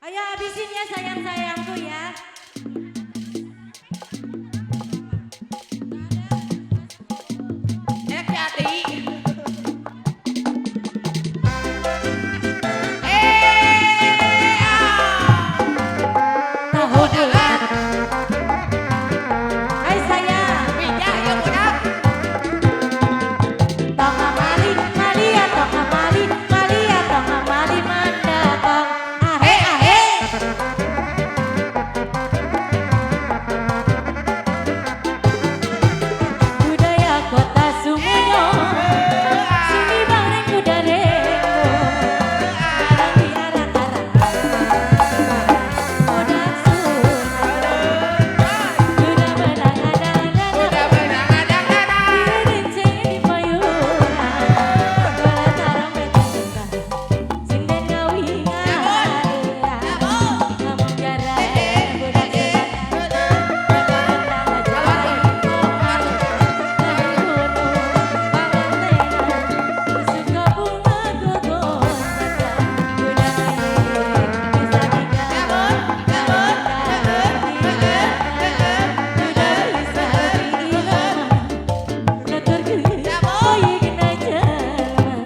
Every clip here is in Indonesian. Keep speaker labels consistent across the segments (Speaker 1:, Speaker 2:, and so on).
Speaker 1: Ayo habisin ya sayang-sayangku ya.
Speaker 2: Jadi
Speaker 1: Tahu bulan. Hai sayang.
Speaker 2: Bija ya budak.
Speaker 1: Tong amali, mali ya tong amali, mali ya tong amali mandatong. Ahe ahe. Budaya kota Sumuno, sini bareng kudareko. Barang diarang-arang, udah sunat. Udah menang ada-ada.
Speaker 2: Udah menang-adang-adang.
Speaker 1: Dirincing di payungan, bola tarung beteng-beteng, sing den ngawingan, ngomong jarak budak sebat, tendang aja dari gunung, pangantenan, suka bunga gogon saja, budak bisa tinggal, budak bisa tinggal. Nutur ke boy kena jalan.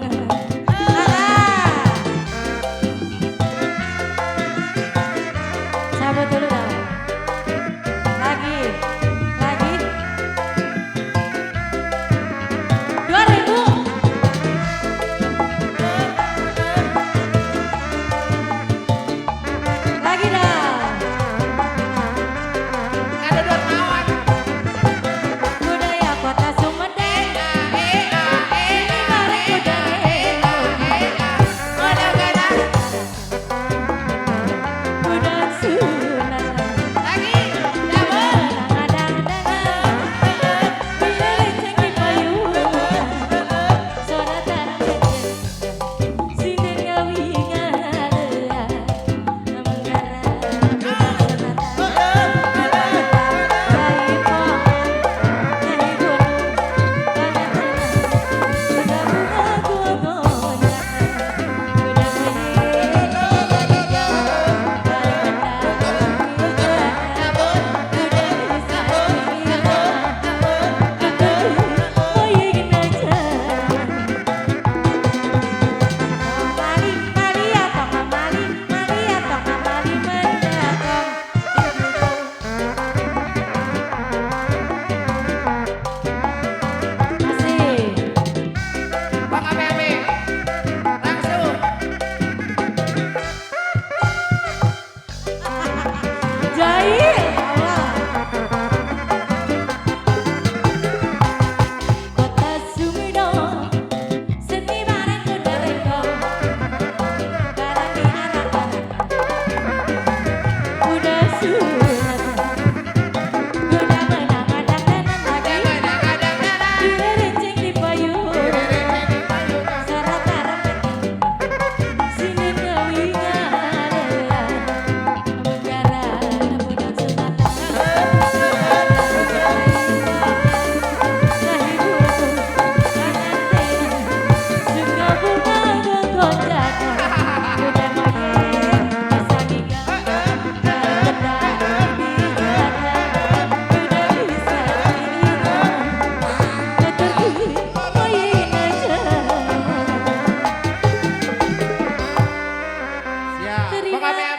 Speaker 1: Cabut dulu dah. Lagi, lagi. 2000. Lagi dah.
Speaker 2: Ada dua kawan.
Speaker 1: Budaya kota Sumedang. Ini bareng kudareko. Budak sunat.
Speaker 2: Lagi, cabut.
Speaker 1: Adang-adangan, dirincing di payungan, suara tarung beteng, sing den ngawingan, ngomong jarak budak sebat, dari pohon, dari gunung, pangantenan, suka bunga gogon saja, budak bisa tinggal, bareng
Speaker 2: Bang Ame-ame. Langsung.
Speaker 1: Jahil Kota Sumedho seni bareng kudareko barang diarang-arang udah sunat udah menang adang-adang
Speaker 2: Udah
Speaker 1: lagi
Speaker 2: menang-adang-adang.
Speaker 1: dirincing di payungan suara tarung beteng sini ngawingan ngomong jarak budak sebat
Speaker 2: Siap. Bang Ame-ame.